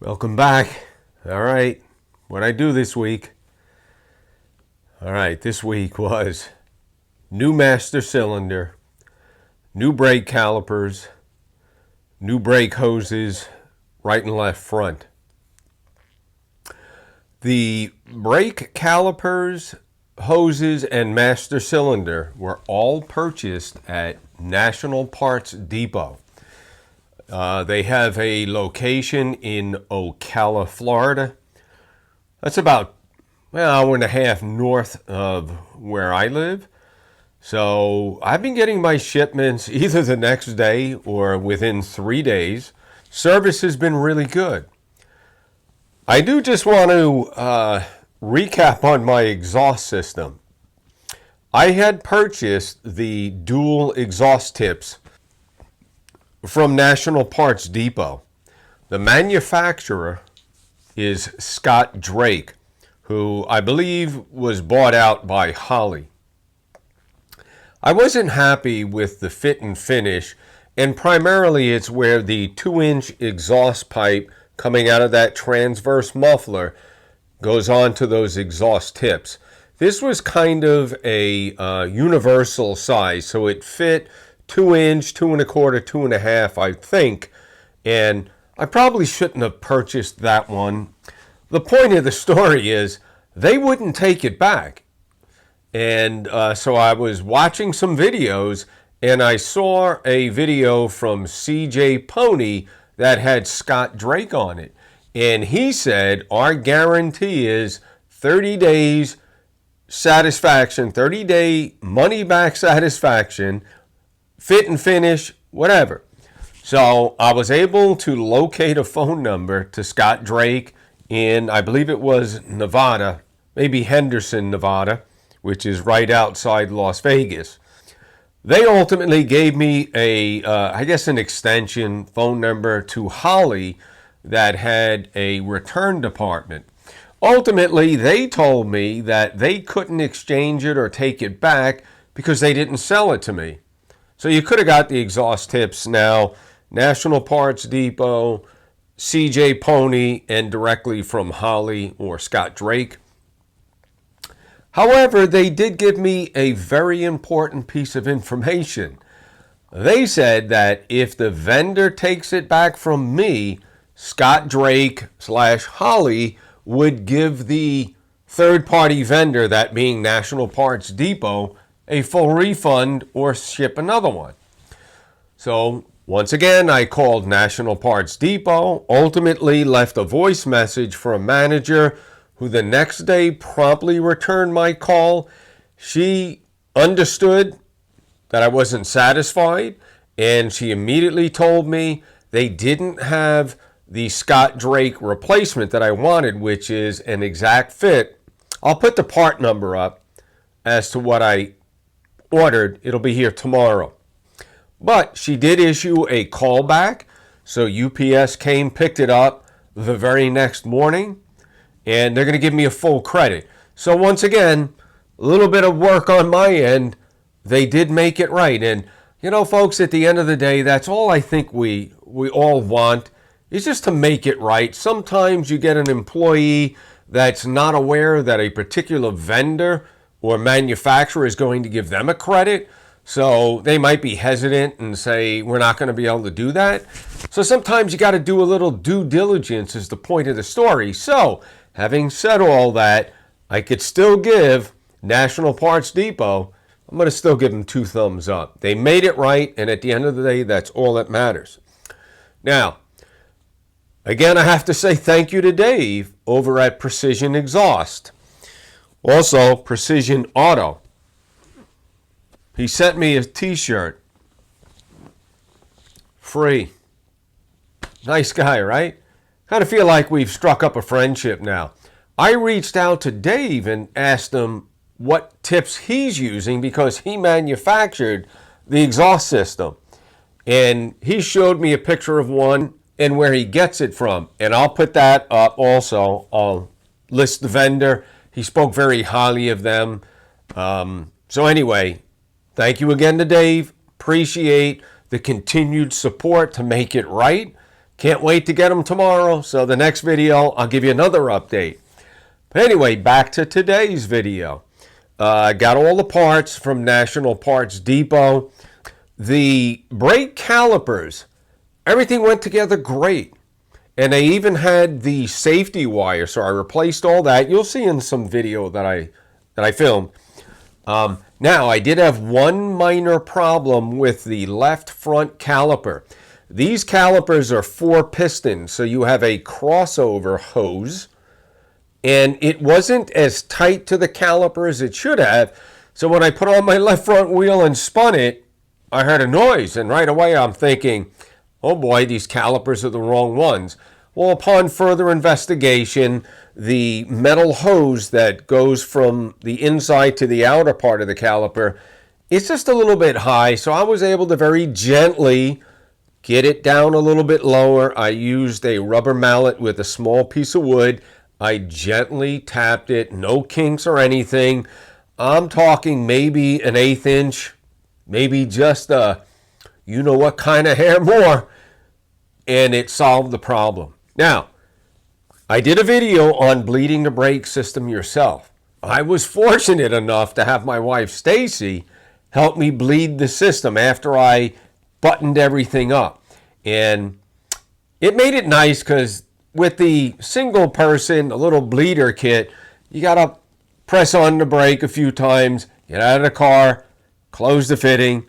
Welcome back. All right, what I do this week. All right, this week was new master cylinder, new brake calipers, new brake hoses, right and left front. The brake calipers, hoses, and master cylinder were all purchased at National Parts Depot. They have a location in Ocala, Florida. That's about an hour and a half north of where I live. So I've been getting my shipments either the next day or within 3 days. Service has been really good. I do just want to recap on my exhaust system. I had purchased the dual exhaust tips from National Parts Depot. The manufacturer is Scott Drake, who I believe was bought out by Holley. I wasn't happy with the fit and finish, and primarily it's where the 2-inch exhaust pipe coming out of that transverse muffler goes on to those exhaust tips. This was kind of a universal size, so it fit 2-inch, 2 1/4, 2 1/2, I think, and I probably shouldn't have purchased that one. The point of the story is they wouldn't take it back. And so I was watching some videos, and I saw a video from CJ Pony that had Scott Drake on it. And he said, our guarantee is 30 days satisfaction, 30-day money-back satisfaction, fit and finish, whatever. So I was able to locate a phone number to Scott Drake in, I believe it was Nevada, maybe Henderson, Nevada, which is right outside Las Vegas. They ultimately gave me an extension phone number to Holley that had a return department. Ultimately, they told me that they couldn't exchange it or take it back because they didn't sell it to me. So you could have got the exhaust tips now, National Parts Depot, CJ Pony, and directly from Holley or Scott Drake. However, they did give me a very important piece of information. They said that if the vendor takes it back from me, Scott Drake / Holley would give the third-party vendor, that being National Parts Depot, a full refund or ship another one. So once again, I called National Parts Depot, ultimately left a voice message for a manager who the next day promptly returned my call. She understood that I wasn't satisfied, and she immediately told me they didn't have the Scott Drake replacement that I wanted, which is an exact fit. I'll put the part number up as to what I ordered. It'll be here tomorrow. But she did issue a callback, so UPS came, picked it up the very next morning, and they're going to give me a full credit. So once again, a little bit of work on my end. They did make it right. And, you know, folks, at the end of the day, that's all I think we all want, is just to make it right. Sometimes you get an employee that's not aware that a particular vendor or manufacturer is going to give them a credit. So they might be hesitant and say, we're not going to be able to do that. So sometimes you got to do a little due diligence is the point of the story. So having said all that, I could still give National Parts Depot, I'm going to still give them 2 thumbs up. They made it right, and at the end of the day, that's all that matters. Now, again, I have to say thank you to Dave over at Precision Exhaust. Also, Precision Auto. He sent me a t-shirt. Free. Nice guy, right? Kind of feel like we've struck up a friendship now. I reached out to Dave and asked him what tips he's using because he manufactured the exhaust system. And he showed me a picture of one and where he gets it from. And I'll put that up also. I'll list the vendor. He spoke very highly of them. So anyway, thank you again to Dave. Appreciate the continued support to make it right. Can't wait to get them tomorrow. So the next video, I'll give you another update. But anyway, back to today's video. I got all the parts from National Parts Depot. The brake calipers, everything went together great. And they even had the safety wire, so I replaced all that. You'll see in some video that I filmed. Now, I did have one minor problem with the left front caliper. These calipers are 4 pistons, so you have a crossover hose. And it wasn't as tight to the caliper as it should have. So when I put on my left front wheel and spun it, I heard a noise. And right away I'm thinking, oh boy, these calipers are the wrong ones. Well, upon further investigation, the metal hose that goes from the inside to the outer part of the caliper, it's just a little bit high. So I was able to very gently get it down a little bit lower. I used a rubber mallet with a small piece of wood. I gently tapped it, no kinks or anything. I'm talking maybe an 1/8 inch, maybe just a you know what kind of hair more, and it solved the problem. Now, I did a video on bleeding the brake system yourself. I was fortunate enough to have my wife Stacy help me bleed the system after I buttoned everything up. And it made it nice because with the single person, a little bleeder kit, you got to press on the brake a few times, get out of the car, close the fitting.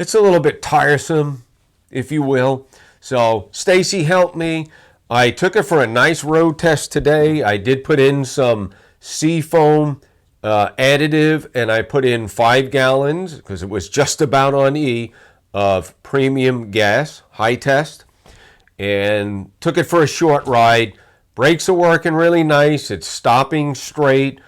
It's a little bit tiresome, if you will. So Stacy helped me. I took it for a nice road test today. I did put in some seafoam additive, and I put in 5 gallons, because it was just about on E, of premium gas, high test, and took it for a short ride. Brakes are working really nice. It's stopping straight.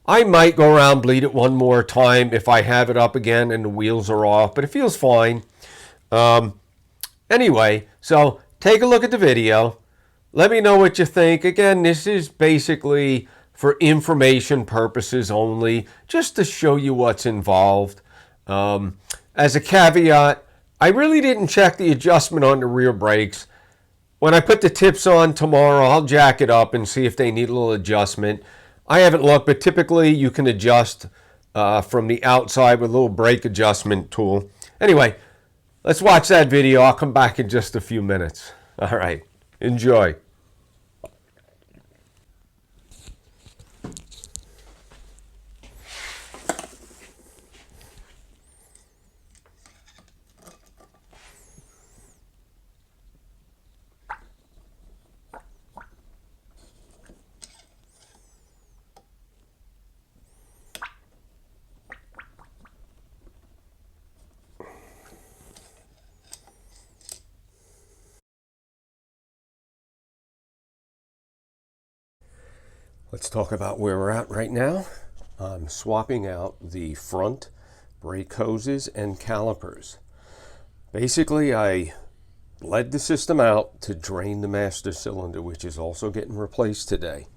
I might go around, bleed it one more time if I have it up again and the wheels are off, but it feels fine. Anyway, so take a look at the video. Let me know what you think. Again, this is basically for information purposes only, just to show you what's involved. As a caveat, I really didn't check the adjustment on the rear brakes. When I put the tips on tomorrow, I'll jack it up and see if they need a little adjustment. I haven't looked, but typically you can adjust from the outside with a little brake adjustment tool. Anyway, let's watch that video. I'll come back in just a few minutes. All right, enjoy. Let's talk about where we're at right now. I'm swapping out the front brake hoses and calipers. Basically, I bled the system out to drain the master cylinder, which is also getting replaced today.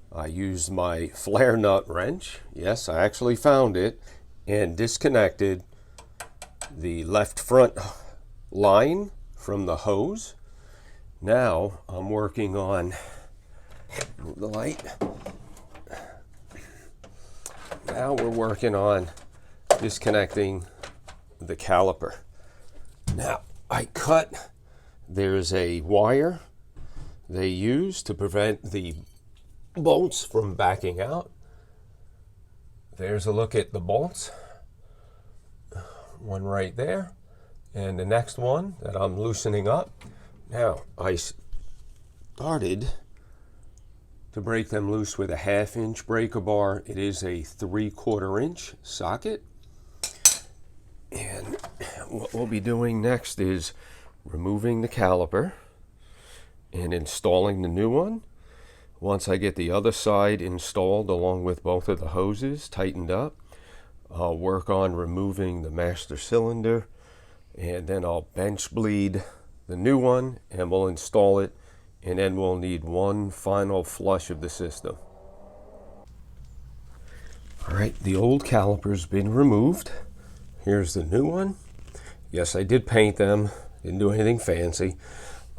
I used my flare nut wrench. Yes, I actually found it, and disconnected the left front line from the hose. Now I'm working on, move the light. Now we're working on disconnecting the caliper. Now I cut, there's a wire they use to prevent the bolts from backing out. There's a look at the bolts. One right there, and the next one that I'm loosening up. Now I started to break them loose with a 1/2 inch breaker bar. It is a 3/4 inch socket. And what we'll be doing next is removing the caliper and installing the new one. Once I get the other side installed along with both of the hoses tightened up, I'll work on removing the master cylinder, and then I'll bench bleed the new one and we'll install it, and then we'll need one final flush of the system. All right, the old caliper's been removed. Here's the new one. Yes, I did paint them, didn't do anything fancy.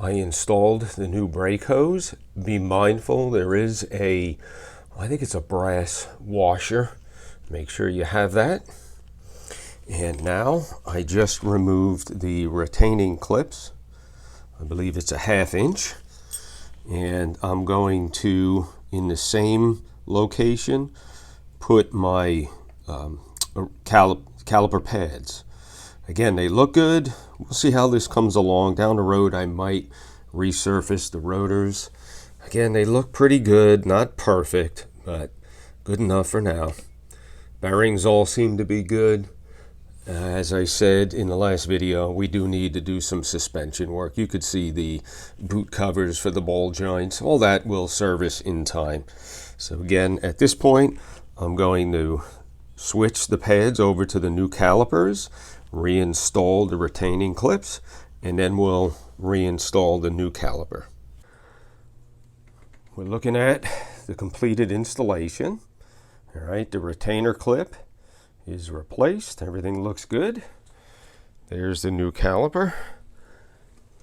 I installed the new brake hose. Be mindful, there is I think it's a brass washer. Make sure you have that. And now I just removed the retaining clips. I believe it's a 1/2 inch. And I'm going to, in the same location, put my caliper pads. Again, they look good. We'll see how this comes along. Down the road, I might resurface the rotors. Again, they look pretty good. Not perfect, but good enough for now. Bearings all seem to be good. As I said in the last video, we do need to do some suspension work. You could see the boot covers for the ball joints. All that will service in time. So again, at this point, I'm going to switch the pads over to the new calipers, reinstall the retaining clips, and then we'll reinstall the new caliper. We're looking at the completed installation. All right, the retainer clip is replaced. Everything looks good. There's the new caliper.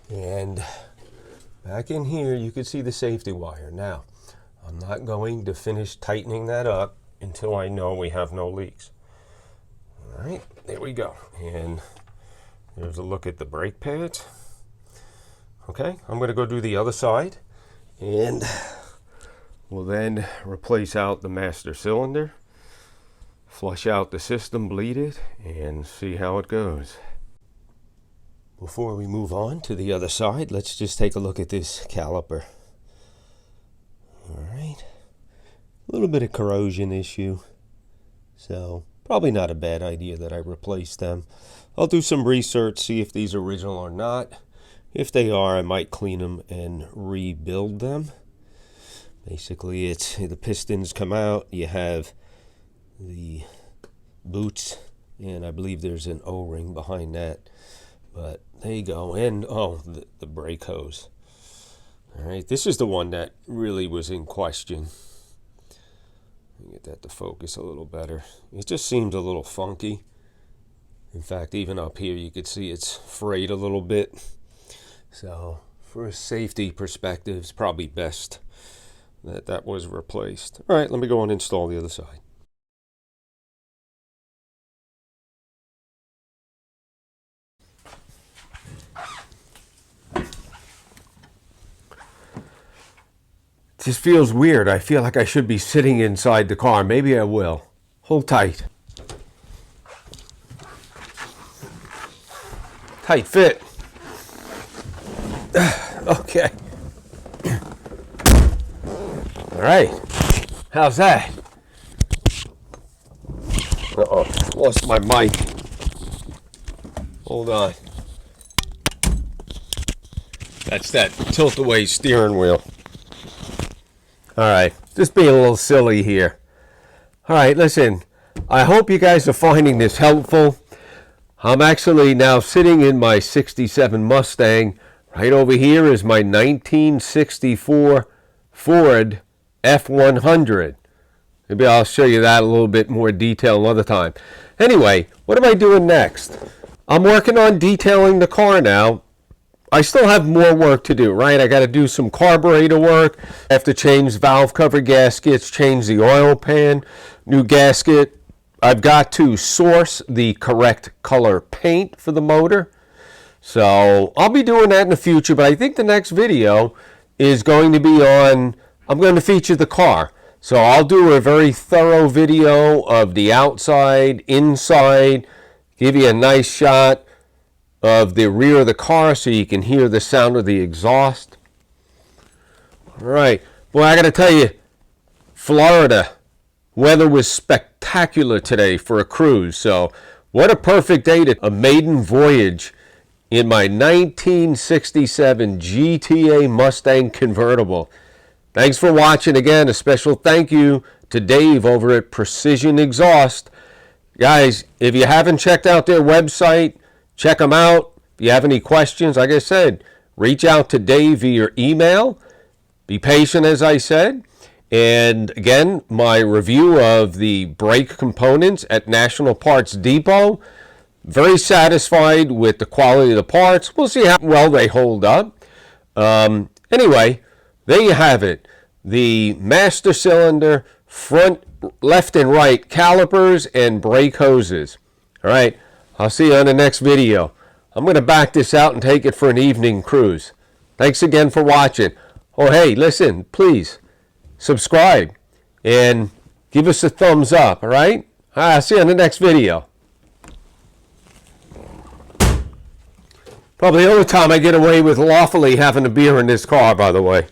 And back in here, you can see the safety wire. Now, I'm not going to finish tightening that up until I know we have no leaks. All right, there we go. And there's a look at the brake pads. Okay, I'm going to go do the other side, and we'll then replace out the master cylinder, flush out the system, bleed it, and see how it goes. Before we move on to the other side, let's just take a look at this caliper. All right, a little bit of corrosion issue, so probably not a bad idea that I replace them. I'll do some research, see if these are original or not. If they are, I might clean them and rebuild them. Basically, it's the pistons come out, you have the boots, and I believe there's an O-ring behind that. But there you go, and the brake hose. All right, this is the one that really was in question. Let me get that to focus a little better. It just seems a little funky. In fact, even up here, you could see it's frayed a little bit. So, for a safety perspective, it's probably best that was replaced. All right, let me go and install the other side. It just feels weird. I feel like I should be sitting inside the car. Maybe I will. Hold tight. Tight fit. Okay. All right. How's that? Uh-oh. Lost my mic. Hold on. That's that tilt-away steering wheel. All right. Just being a little silly here. All right, listen. I hope you guys are finding this helpful. I'm actually now sitting in my 67 Mustang. Right over here is my 1964 Ford F100. Maybe I'll show you that a little bit more detail another time. Anyway, what am I doing next? I'm working on detailing the car now. I still have more work to do, right? I got to do some carburetor work. I have to change valve cover gaskets, change the oil pan, new gasket. I've got to source the correct color paint for the motor. So I'll be doing that in the future, but I think the next video is going to be on, I'm going to feature the car. So I'll do a very thorough video of the outside, inside, give you a nice shot of the rear of the car so you can hear the sound of the exhaust. All right, boy, I got to tell you, Florida, weather was spectacular today for a cruise. So what a perfect day to a maiden voyage in my 1967 GTA Mustang Convertible. Thanks for watching. Again, a special thank you to Dave over at Precision Exhaust. Guys, if you haven't checked out their website, check them out. If you have any questions, like I said, reach out to Dave via email. Be patient, as I said. And again, my review of the brake components at National Parts Depot. Very satisfied with the quality of the parts. We'll see how well they hold up. Anyway, there you have it. The master cylinder, front, left and right calipers and brake hoses. All right, I'll see you on the next video. I'm going to back this out and take it for an evening cruise. Thanks again for watching. Oh, hey, listen, please subscribe and give us a thumbs up, all right? I'll see you on the next video. Probably the only time I get away with lawfully having a beer in this car, by the way.